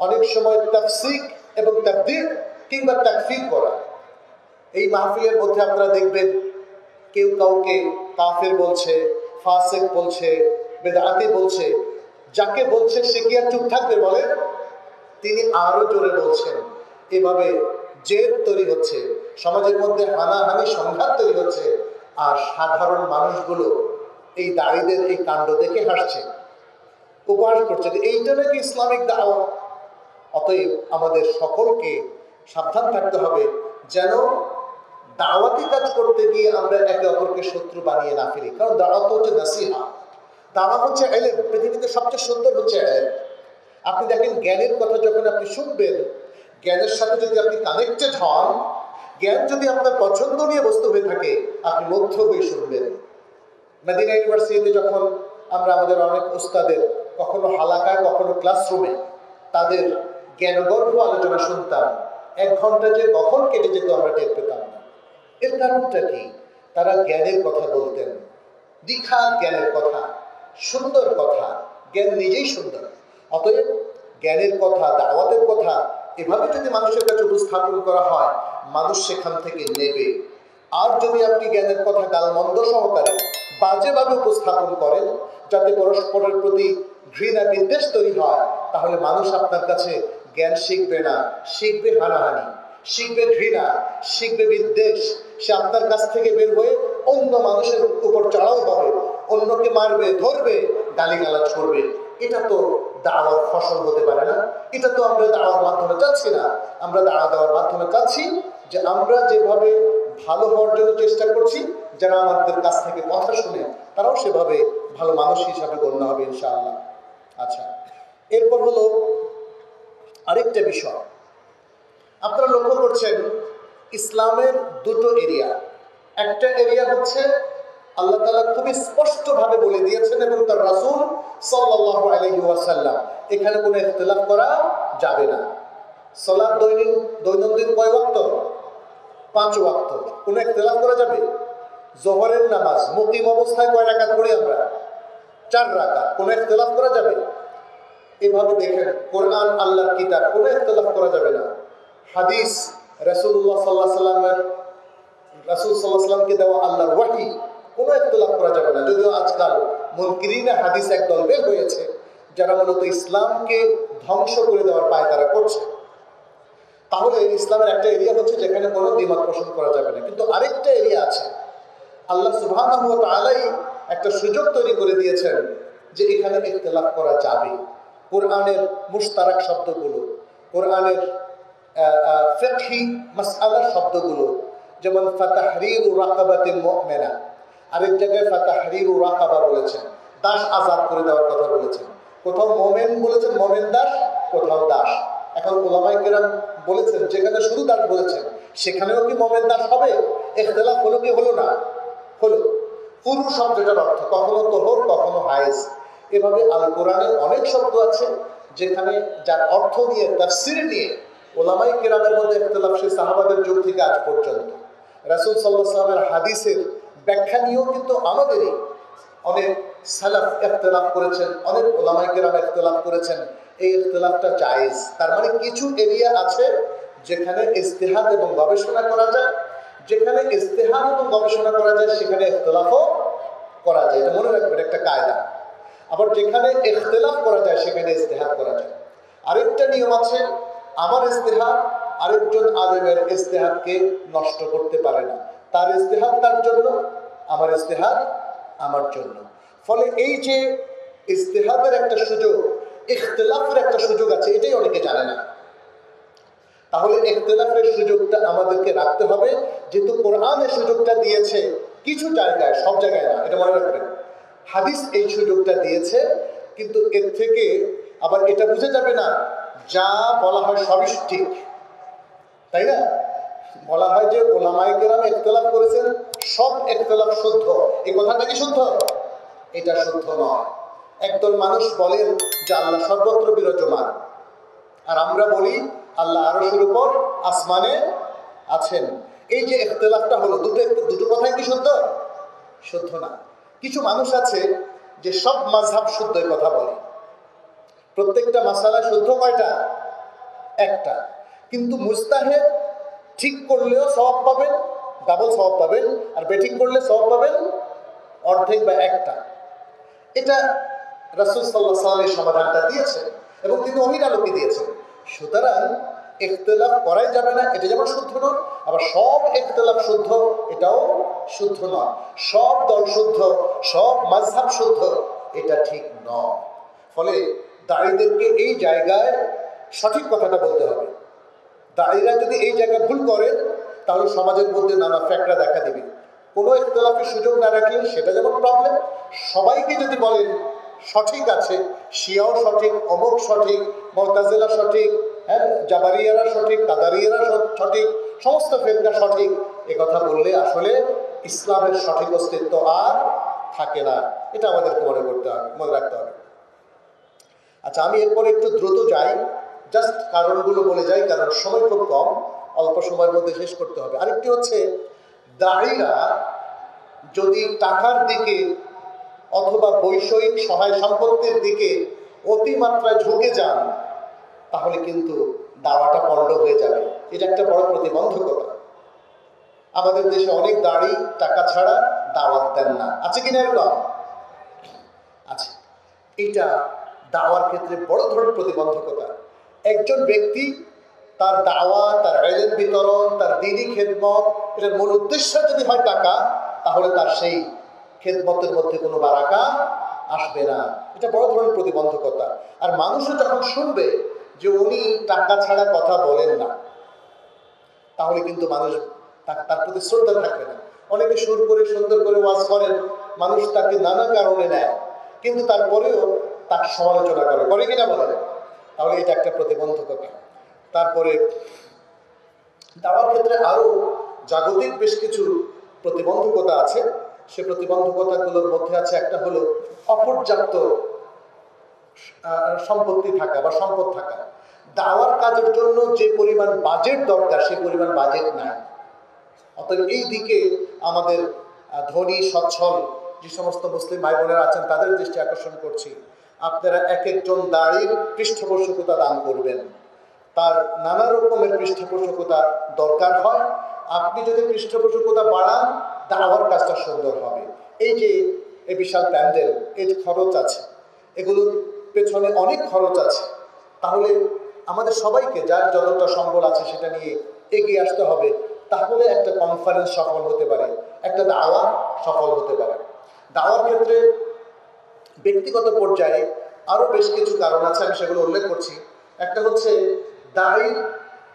অনেক সময় তাফসিক এবং তাকদীর কিংবা তাকফির করা। এই মাহফিলের মধ্যে আপনারা দেখবেন কেউ কাউকে কাফের বলছে, ফাসিক বলছে, বেদাতি বলছে। যাকে বলছে সে কি আর চুপ থাকবে বলেন? তিনি আরো জোরে বলছেন। এভাবে জেদ তৈরি হচ্ছে, সমাজের মধ্যে হানাহানি, সংঘাত তৈরি হচ্ছে, আর সাধারণ মানুষগুলো এই দাড়িদের এই কাণ্ড দেখে হাসছে, উপহাস করছে। এইটা নাকি ইসলামিক দাওয়াত? অতএব আমাদের সকলকে সাবধান থাকতে হবে যেন দাওয়াতি কাজ করতে গিয়ে আমরা একে অপরকে শত্রু বানিয়ে না ফেলি। কারণ দাওয়াত হচ্ছে নাসিহা, দাওয়াত হচ্ছে ইলম। পৃথিবীতে সবচেয়ে সুন্দর হচ্ছে ইলম। আপনি দেখেন জ্ঞানের কথা যখন আপনি শুনবেন, জ্ঞানের সাথে যদি আপনি কানেক্টেড হন, জ্ঞান যদি আপনার পছন্দনীয় বস্তু হয়ে থাকে, আপনি মুগ্ধ হয়ে শুনবেন। মদিনা ইউনিভার্সিটিতে যখন আমরা আমাদের অনেক ওস্তাদের কখনো হালাকায় কখনো ক্লাসরুমে তাদের জ্ঞানগর্ভ আলোচনা শুনতাম, 1 ঘন্টা যে কখন কেটে যেত আমরা টের পেতাম না। এর কারণটা কি? তারা জ্ঞানের কথা বলতেন, দ্বিখাত জ্ঞানের কথা, সুন্দর কথা। জ্ঞান নিজেই সুন্দর। অতএব জ্ঞানের কথা, দাওয়াতের কথা এভাবে যদি মানুষের কাছে উপস্থাপন করা হয়, মানুষ সেখান থেকে নেবে। আর যদি আপনি জ্ঞানের কথা গালমন্দ সহকারে বাজেভাবে উপস্থাপন করেন, যাতে পরস্পরের প্রতি ঘৃণা বিদ্বেষ তৈরি হয়, তাহলে মানুষ আপনার কাছে জ্ঞান শিখবে না, শিখবে হানাহানি, শিখবে ঘৃণা, শিখবে বিদ্বেষ। সে আপনার কাছ থেকে বের হয়ে অন্য মানুষের উপর চড়াও হবে, অন্যকে মারবে, ধরবে, গালিগালাজ করবে। এটা তো দাওয়ার ফসল হতে পারে না। এটা তো আমরা দাওয়ার মাধ্যমে চাচ্ছি না। আমরা দাওয়া দেওয়ার মাধ্যমে চাচ্ছি যে আমরা যেভাবে ভালো হওয়ার জন্য চেষ্টা করছি, যারা আমাদের কাছ থেকে কথা শুনে তারাও সেভাবে ভালো মানুষ হিসাবে গণ্য হবে ইনশাআল্লাহ। আচ্ছা, এরপর হলো আরেকটা বিষয়। আপনারা লক্ষ্য করছেন ইসলামের দুটো এরিয়া। একটা এরিয়া হচ্ছে আল্লাহ তাআলা খুবই স্পষ্টভাবে বলে দিয়েছেন এবং তার রাসূল সাল্লাল্লাহু আলাইহি ওয়াসাল্লাম, এখানে কোনো ইখতিলাফ করা যাবে না। সালাত দৈনন্দিন কয় ওয়াক্ত? 5 ওয়াক্ত। কোনো ইখতিলাফ করা যাবে? জোহরের নামাজ মুকিম অবস্থায় কয় রাকাত পড়ি আমরা? 4 রাকাত। কোনো ইখতিলাফ করা যাবে? এভাবে দেখেন কোরআন আল্লাহর কিতাব, কোনো ইখতিলাফ করা যাবে না। হাদিস রাসূলুল্লাহ সাল্লাল্লাহু আলাইহি ওয়াসাল্লামের, রাসূল সাল্লাল্লাহু আলাইহি ওয়াসাল্লামকে দেওয়া আল্লাহর ওয়াহী, কোনো ইখতিলাফ করা যাবে না। যদিও আজকাল মুনকিরিনে হাদিস একদল বের হয়েছে যারা মূলত ইসলামকে ধ্বংস করে দেওয়ার পায়তারা করছে। তাহলে ইসলামের একটা এরিয়া হচ্ছে যেখানে কোনো দ্বিমত পোষণ করা যাবে না। কিন্তু আরেকটা এরিয়া আছে, আল্লাহ সুবহানাহু ওয়া তাআলাই একটা সুযোগ তৈরি করে দিয়েছেন যে এখানে ইখতিলাফ করা যাবে। কোরআনের মুশতারাক শব্দগুলো, কোরআনের ফিকহি মাসআলার শব্দগুলো, যেমন ফাতাহরিরু রাকাবাতিন মুমিনা, আরেক জায়গায় ফাতাহরিরু রাকাবা বলেছেন, দাস আজাদ করে দেওয়ার কথা বলেছেন। কোথাও মোমেন বলেছেন, মোমেন দাস, কোথাও দাস। এখন উলামায়ে কেরাম বলেছেন যেখানে শুধু দাস বলেছেন সেখানেও কি মোমেন দাস হবে? ইখতিলাফ হলো কি হলো না? হলো। পুরুষ শব্দটার অর্থ কখনো তোহর, কখনো হায়েজ। এভাবে আল কোরআনে অনেক শব্দ আছে যেখানে যার অর্থ নিয়ে, তাফসীর নিয়ে উলামায়ে কেরামের মধ্যে ইখতিলাফ, সেই সাহাবাদের যুগ থেকে আজ পর্যন্ত। রাসূল সাল্লাল্লাহু আলাইহি ওয়াসাল্লামের হাদিসের ব্যাখ্যা নিয়েও কিন্তু আমাদেরই অনেক সালাফ ইখতিলাফ করেছেন, অনেক উলামায়ে কেরাম ইখতিলাফ করেছেন। এই ইখতিলাফটা জায়েজ। তার মানে কিছু এরিয়া আছে যেখানে ইজতিহাদ এবং গবেষণা করা যায়, যেখানে ইজতিহাদ এবং গবেষণা করা যায় সেখানে ইখতিলাফও করা যায়। এটা মনে রাখবেন, একটা কায়দা। আবার যেখানে ইখতিলাফ করা যায় সেখানে ইজতিহাদ করা যায়। আরেকটা নিয়ম আছে, আমার ইজতিহাদ আরেকজন আলেমের ইজতিহাদকে নষ্ট করতে পারে না। তার ইজতিহাদ তার জন্য, আমার ইজতিহাদ আমার জন্য। ফলে এই যে ইজতিহাদের একটা সুযোগ, ইখতিলাফের একটা সুযোগ আছে, এটাই অনেকে জানে না। তাহলে ইখতিলাফের সুযোগটা আমাদেরকে রাখতে হবে, যেহেতু কোরআন এই সুযোগটা দিয়েছে কিছু জায়গায়, সব জায়গায় না, এটা মনে রাখবেন। হাদিস এই সুযোগটা দিয়েছে, কিন্তু এর থেকে আবার এটা বুঝে যাবে না যা বলা হয় সবই ঠিক, তাই না? বলা হয় যে উলামায়ে কেরাম ইখতিলাফ করেছেন, সব ইখতিলাফ শুদ্ধ। এই কথাটা কি শুদ্ধ? এটা শুদ্ধ নয়। একদল মানুষ বলেন যে আল্লাহ সর্বত্র বিরাজমান, আর আমরা বলি আল্লাহ আরশের উপর আসমানে আছেন। এই যে ইখতিলাফটা হলো, দুটো কথাই কি শুদ্ধ? শুদ্ধ না। কিছু মানুষ আছে যে সব মাযহাব শুদ্ধ কথা বলে, প্রত্যেকটা মাসালা শুদ্ধ কয়টা? একটা। কিন্তু মুজতাহিদ ঠিক করলেও সওয়াব পাবেন, ডাবল সওয়াব পাবেন, আর বেঠিক করলে সওয়াব পাবেন অর্ধেক বা একটা। এটা রাসূল সাল্লাল্লাহু আলাইহি ওয়াসাল্লাম সমাধানটা দিয়েছেন এবং তিনি ওহীর আলোকে দিয়েছেন। সুতরাং ইখতিলাফ করাই যাবে না, এটা যেমন শুদ্ধ নয়, আবার সব ইখতিলাফ শুদ্ধ এটাও শুদ্ধ নয়। সব দল শুদ্ধ, সব মাযহাব শুদ্ধ, এটা ঠিক নয়। ফলে দায়ীদেরকে এই জায়গায় সঠিক কথাটা বলতে হবে। দায়ীরা যদি এই জায়গায় ভুল করেন তাহলে সমাজের মধ্যে নানা ফ্যাক্টর দেখা দিবে। কোনো ইখতিলাফের সুযোগ না রাখলে সেটা যেমন প্রবলেম, সবাইকে যদি বলেন সঠিক আছে, শিয়াও সঠিক, অমুক সঠিক, মুতাজিলা সঠিক, হ্যাঁ জাবারিয়ারা সঠিক, কাদারিয়ারা সঠিক, সমস্ত ফিরকা সঠিক, এ কথা বললে আসলে ইসলামের সঠিক অস্তিত্ব আর থাকে না। এটা আমাদেরকে মনে করতে হবে, মনে রাখতে হবে। আচ্ছা, আমি এরপরে একটু দ্রুত যাই, জাস্ট কারণগুলো বলে যাই, কারণ সময় খুব কম, অল্প সময়ের মধ্যে শেষ করতে হবে। আরেকটি হচ্ছে, দায়ীরা যদি টাকার দিকে অথবা বৈষয়িক সহায় সম্পত্তির দিকে অতিমাত্রায় ঝুঁকে যান তাহলে কিন্তু দাওয়াটা পণ্ড হয়ে যাবে। এটা একটা বড় প্রতিবন্ধকতা। আমাদের দেশে অনেক দাড়ি টাকা ছাড়া দাওয়াত দেন না, আছে কিনা এরকম? আছে। এটা দাওয়ার ক্ষেত্রে বড় ধরনের প্রতিবন্ধকতা। একজন ব্যক্তি তার দাওয়া, তার ইলম বিতরণ, তার দ্বীনি খেদমত, এটার মূল উদ্দেশ্য যদি হয় টাকা, তাহলে তার সেই খেদমতের মধ্যে কোনো বারাকা আসবে না। এটা বড় ধরনের প্রতিবন্ধকতা। আর মানুষও যখন শুনবে যে উনি টাকা ছাড়া কথা বলেন না, তাহলে কিন্তু মানুষ তার প্রতি শ্রদ্ধা থাকবে না। অনেকে সুর করে সুন্দর করে ওয়াজ করেন, মানুষ তাকে নানা কারণে নেয়, কিন্তু তারপরেও তার সমালোচনা করে কিনা বলেন? তাহলে এটা একটা প্রতিবন্ধকতা। তারপরে দাওয়ার ক্ষেত্রে আরও জাগতিক বেশ কিছু প্রতিবন্ধকতা আছে। সে প্রতিবন্ধকতাগুলোর মধ্যে আছে, একটা হলো অপর্যাপ্ত সম্পত্তি থাকা বা সম্পদ থাকা। দাওয়ার কাজের জন্য যে পরিমাণ বাজেট দরকার সে পরিমাণ বাজেট নাই। অতএব এই দিকে আমাদের ধনী সচ্ছল যে সমস্ত মুসলিম ভাই বোনেরা আছেন তাদের দৃষ্টি আকর্ষণ করছি, আপনারা এক একজন দাঁড়ির পৃষ্ঠপোষকতা দান করবেন। তার নানা রকমের পৃষ্ঠপোষকতা দরকার হয়। আপনি যদি পৃষ্ঠপোষকতা বাড়ান, দাওয়ার কাজটা সুন্দর হবে। এই যে এই বিশাল প্যান্ডেল, এর খরচ আছে, এগুলোর পেছনে অনেক খরচ আছে। তাহলে আমাদের সবাইকে যার যতটা সম্বল আছে সেটা নিয়ে এগিয়ে আসতে হবে, তাহলে একটা কনফারেন্স সফল হতে পারে, একটা দাওয়া সফল হতে পারে। দাওয়ার ক্ষেত্রে ব্যক্তিগত পর্যায়ে আরও বেশ কিছু কারণ আছে, আমি সেগুলো উল্লেখ করছি। একটা হচ্ছে দায়ীর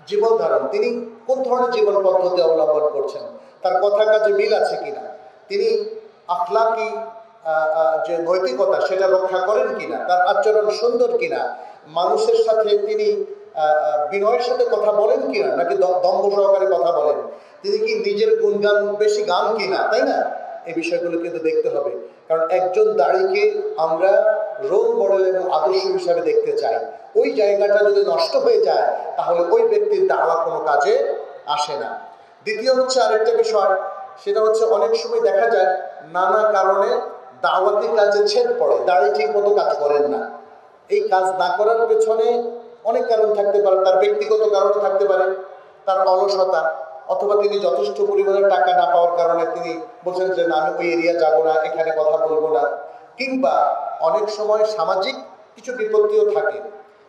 জীবন ধারণ, তিনি কোন ধরনের জীবন পদ্ধতি অবলম্বন করছেন, তার কথা কাজে মিল আছে কিনা, তিনি আখলাকি যে নৈতিকতা সেটা রক্ষা করেন কিনা, তার আচরণ সুন্দর কিনা, মানুষের সাথে তিনি বিনয়ের সাথে কথা বলেন কিনা, নাকি দম্ভ সহকারে কথা বলেন, তিনি কি নিজের গুণগান বেশি গান কিনা, তাই না? এই বিষয়গুলো কিন্তু দেখতে হবে, কারণ একজন দাড়িকে আমরা রোল মডেল এবং আদর্শ হিসাবে দেখতে চাই। ওই জায়গাটা যদি নষ্ট হয়ে যায় তাহলে ওই ব্যক্তির দাওয়া কোনো কাজে আসে না। দ্বিতীয় হচ্ছে আরেকটা বিষয়, সেটা হচ্ছে অনেক সময় দেখা যায় নানা কারণে দাওয়াতি কাজে ছেদ পড়ে, দাড়ি ঠিক মতো কাজ করেন না। এই কাজ না করার পেছনে অনেক কারণ থাকতে পারে, তার ব্যক্তিগত কারণও থাকতে পারে, তার অলসতা, অথবা তিনি যথেষ্ট পরিমাণে টাকা না পাওয়ার কারণে তিনি বলছেন যে না, আমি ওই এরিয়া যাবো না, এখানে কথা বলবো না। কিংবা অনেক সময় সামাজিক কিছু বিপত্তিও থাকে,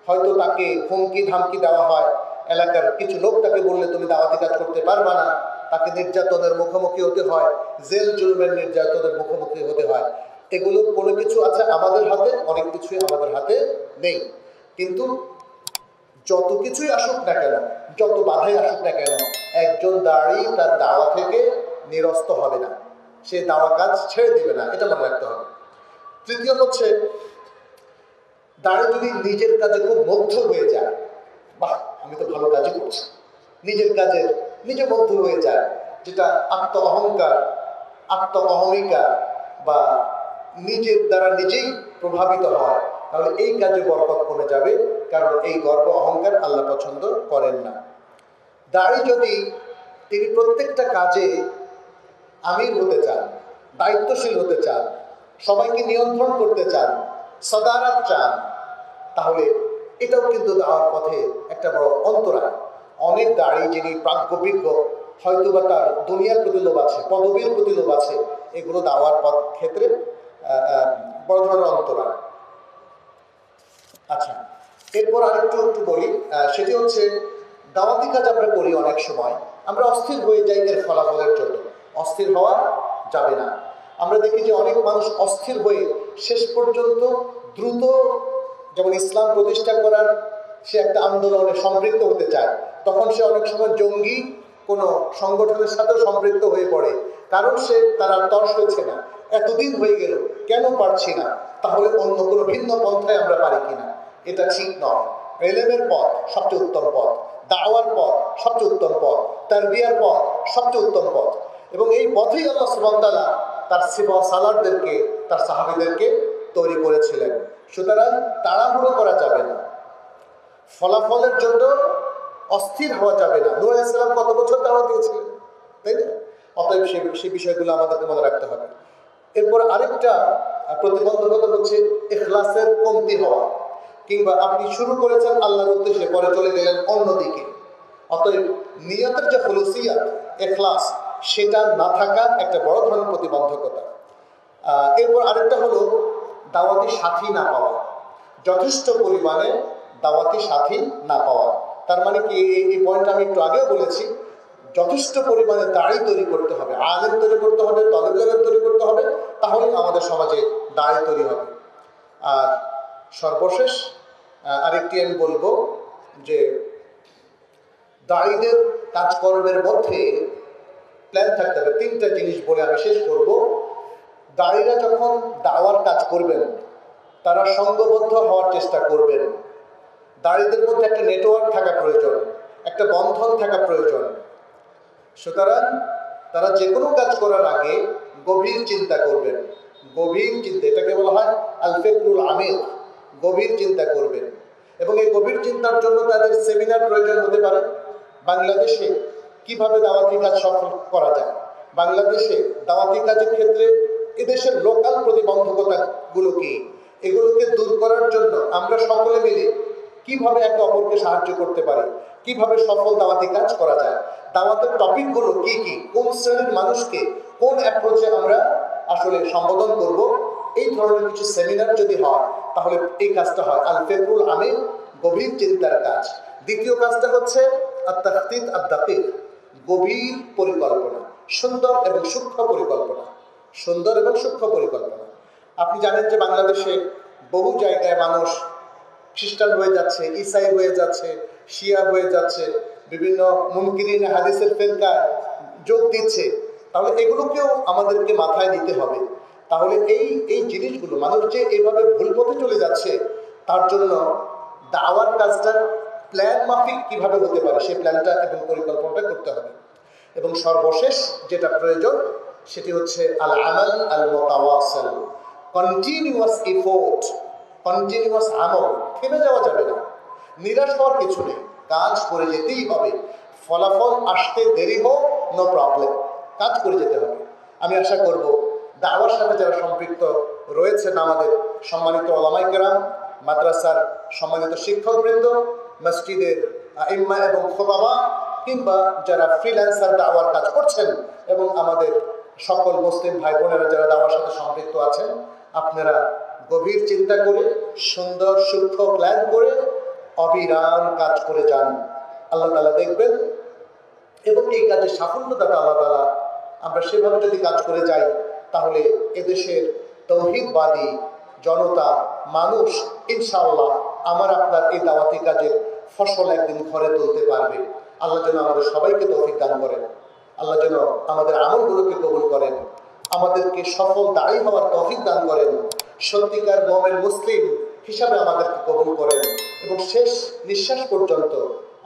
হয়তো তাকে হুমকি ধামকি দেওয়া হয়, এলাকার কিছু লোক তাকে বললে তুমি দাওয়াতি কাজ করতে পারবা না, তাকে নির্যাতনের মুখোমুখি হতে হয়, জেল জুলুমের নির্যাতনের মুখোমুখি হতে হয়। এগুলোর কোনো কিছু আছে আমাদের হাতে, অনেক কিছুই আমাদের হাতে নেই। কিন্তু যত কিছুই আসুক না কেন, যত বাধাই আসুক না কেন, একজন দাড়ি তার দাওয়া থেকে নিরস্ত হবে না, সে দাওয়া কাজ ছেড়ে দেবে না, এটা মনে রাখতে হবে। তৃতীয় হচ্ছে, দাড়ি যদি নিজের কাজে খুব মুগ্ধ হয়ে যায়, বাহ আমি তো ভালো কাজই করছি, নিজের কাজে নিজে মুগ্ধ হয়ে যায়, যেটা আত্ম অহংকার, আত্ম অহমিকা বা নিজের দ্বারা নিজেই প্রভাবিত হয়, তাহলে এই কাজে বরকত কমে যাবে, কারণ এই গর্ব অহংকার আল্লাহ পছন্দ করেন না। দাড়ি যদি তিনি প্রত্যেকটা কাজে আমির হতে চান, দায়িত্বশীল হতে চান, সবাইকে নিয়ন্ত্রণ করতে চান, সদারাত চান, তাহলে এটাও কিন্তু দাওয়ার পথে একটা বড় অন্তরায়। অনেক দাড়ি যিনি প্রাজ্ঞবিজ্ঞ, হয়তো বা তার দুনিয়ার প্রতি লোভ আছে, পদবীর প্রতি লোভ আছে, এগুলো দাওয়ার পথ ক্ষেত্রে বড় ধরনের অন্তরায়। আচ্ছা, এরপর আরেকটু বলি, সেটি হচ্ছে দাওয়াতি কাজ আমরা করি অনেক সময় আমরা অস্থির হয়ে যাই এর ফলাফলের জন্য। অস্থির হওয়া যাবে না। আমরা দেখি যে অনেক মানুষ অস্থির হয়ে শেষ পর্যন্ত দ্রুত, যেমন ইসলাম প্রতিষ্ঠা করার সে একটা আন্দোলনে সম্পৃক্ত হতে চায়, তখন সে অনেক সময় জঙ্গি কোনো সংগঠনের সাথেও সম্পৃক্ত হয়ে পড়ে, কারণ সে তার আর তর্স হয়েছে না, এতদিন হয়ে গেল কেন পারছি না, তাহলে অন্য কোনো ভিন্ন পন্থায় আমরা পারি কিনা। এটা ঠিক নয়। এলেমের পথ সবচেয়ে উত্তম পথ, দাওয়ার পথ সবচেয়ে উত্তম পথ, তারবিয়ার পথ সবচেয়ে উত্তম পথ, এবং এই পথেই আল্লাহ সুবহানাহু ওয়া তাআলা তার সালারদেরকে, তার সাহাবীদেরকে তৈরি করেছিলেন। সুতরাং তাড়াহুড়ো করা যাবে না, ফলাফলের জন্য অস্থির হওয়া যাবে না। নূহ আলাইহিস সালাম কত বছর দাওয়াত দিয়েছিলেন, তাই না? অতএব সেই বিষয়গুলো আমাদেরকে মনে রাখতে হবে। এরপর আরেকটা প্রতিবন্ধকতা হচ্ছে ইখলাসের কমতি হওয়া, কিংবা আপনি শুরু করেছেন আল্লাহর উদ্দেশ্যে, পরে চলে গেলেন অন্যদিকে। অতএব নিয়তের যে খুলুসিয়াত, ইখলাস, সেটা না থাকা একটা বড় ধরনের প্রতিবন্ধকতা। এরপর আরেকটা হলো দাওয়াতি সাথী না পাওয়া, যথেষ্ট পরিমাণে দাওয়াতি সাথী না পাওয়া। তার মানে কি, এই পয়েন্ট আমি একটু আগেও বলেছি, যথেষ্ট পরিমাণে দাড়ি তৈরি করতে হবে, আলেম তৈরি করতে হবে, তলেবুল ইলম তৈরি করতে হবে, তাহলে আমাদের সমাজে দাড়ি তৈরি হবে। আর সর্বশেষ আরেকটি আমি বলবো যে দাড়িদের কাজকর্মের মধ্যে প্ল্যান থাকতে হবে। তিনটা জিনিস বলে আমি শেষ করব। দাড়িরা যখন দাওয়ার কাজ করবেন, তারা সংঘবদ্ধ হওয়ার চেষ্টা করবেন। দাড়িদের মধ্যে একটা নেটওয়ার্ক থাকা প্রয়োজন, একটা বন্ধন থাকা প্রয়োজন। সুতরাং তারা যে কোনো কাজ করার আগে গভীর চিন্তা করবেন, গভীর চিন্তা, এটাকে বলা হয় আল ফিকরুল আমিক, গভীর চিন্তা করবেন। এবং এই গভীর চিন্তার জন্য তাদের সেমিনার প্রয়োজন হতে পারে। বাংলাদেশে কিভাবে দাওয়াতি কাজ সফল করা যায়, বাংলাদেশে দাওয়াতি কাজের ক্ষেত্রে এদেশের লোকাল প্রতিবন্ধকতাগুলো কি, এগুলোকে দূর করার জন্য আমরা সকলে মিলে কিভাবে একে অপরকে সাহায্য করতে পারি, কিভাবে সফল দাওয়াতি কাজ করা যায়, দাওয়াতের টপিকগুলো কি কি, কোন শ্রেণীর মানুষকে কোন অ্যাপ্রোচে আমরা আসলে সম্বোধন করব, এই ধরনের কিছু সেমিনার যদি হয় তাহলে এই কাজটা হয়। আল ফিকরুল আমিক গভীর চিন্তার কাজ। দ্বিতীয় কাজটা হচ্ছে আত-তাখতিত আদ-দাকিক, গভীর পরিকল্পনা, সুন্দর এবং সূক্ষ্ম পরিকল্পনা, সুন্দর এবং সূক্ষ্ম পরিকল্পনা। আপনি জানেন যে বাংলাদেশে বহু জায়গায় মানুষ খ্রিস্টান হয়ে যাচ্ছে, ঈসাই হয়ে যাচ্ছে, শিয়া হয়ে যাচ্ছে, বিভিন্ন মুনকিরিন হাদিসের ফিরকায় যোগ দিচ্ছে। তাহলে এগুলোকেও আমাদেরকে মাথায় নিতে হবে। তাহলে এই জিনিসগুলো মানুষ যে এইভাবে ভুল পথে চলে যাচ্ছে, তার জন্য দাওয়ার কাজটা প্ল্যান মাফিক কিভাবে হতে পারে সেই প্ল্যানটা এবং পরিকল্পনাটা করতে হবে। এবং সর্বশেষ যেটা প্রয়োজন সেটি হচ্ছে আল আমাল আল মুতাওয়াসিল, কন্টিনিউয়াস এফোর্ট, কন্টিনিউয়াস আমল। থেমে যাওয়া যাবে না, নিরাশ হওয়ার কিছু নেই, কাজ করে যেতেই হবে। ফলাফল আসতে দেরি হোক, নো প্রবলেম, কাজ করে যেতে হবে। আমি আশা করব দাওয়ার সাথে যারা সম্পৃক্ত রয়েছেন, আমাদের সম্মানিত ওলামায়ে কেরাম, মাদ্রাসার সম্মানিত শিক্ষকবৃন্দ, মসজিদের ইম্মা এবং খোতাবা, কিংবা যারা ফ্রিল্যান্সার দাওয়ার কাজ করছেন, এবং আমাদের সকল মুসলিম ভাই বোনেরা যারা দাওয়ার সাথে সম্পৃক্ত আছেন, আপনারা গভীর চিন্তা করে, সুন্দর সূক্ষ্ম প্ল্যান করে অবিরাম কাজ করে যান। আল্লাহ তাআলা দেখবেন এবং এই কাজে সাফল্যদাতা আল্লাহ তাআলা। আমরা সেভাবে যদি কাজ করে যাই, তাহলে এদেশের তৌহিদবাদী জনতা, মানুষ ইনশাআল্লাহ আমার আপনার এই দাওয়াতি কাজের ফসল একদিন ঘরে তুলতে পারবে। আল্লাহ যেন আমাদের সবাইকে তৌফিক দান করেন। আল্লাহ যেন আমাদের আমলগুলোকে কবুল করেন, আমাদেরকে সফল দায়ী হওয়ার তৌফিক দান করেন, সত্যিকার মুমিন মুসলিম হিসাবে আমাদেরকে কবুল করেন, এবং শেষ নিঃশ্বাস পর্যন্ত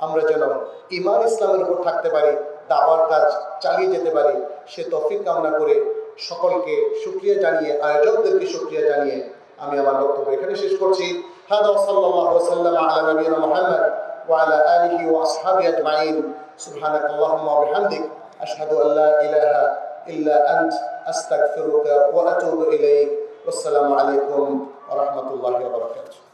আমরা যেন ঈমান ইসলামের উপর থাকতে পারি, দাওয়ার কাজ চালিয়ে যেতে পারি, সে তৌফিক কামনা করে সকলকে শুকরিয়া জানিয়ে, আয়োজকদেরকে শুকরিয়া জানিয়ে আমি আমার বক্তব্য এখানে শেষ করছি। হাদা সাল্লাল্লাহু আলাইহি ওয়াসাল্লাম আলা নবিয়িনা মুহাম্মদ ওয়া আলা আলিহি ওয়া আসহাবিহি আজমাইন। সুবহানাকাল্লাহুম্মা ওয়া বিহামদিক, আশহাদু আল লা ইলাহা ইল্লা আনত, আস্তাগফিরুকা ওয়া আতুবু ইলাইক। আসসালামু আলাইকুম ওয়া রাহমাতুল্লাহি ওয়া বারাকাতুহু।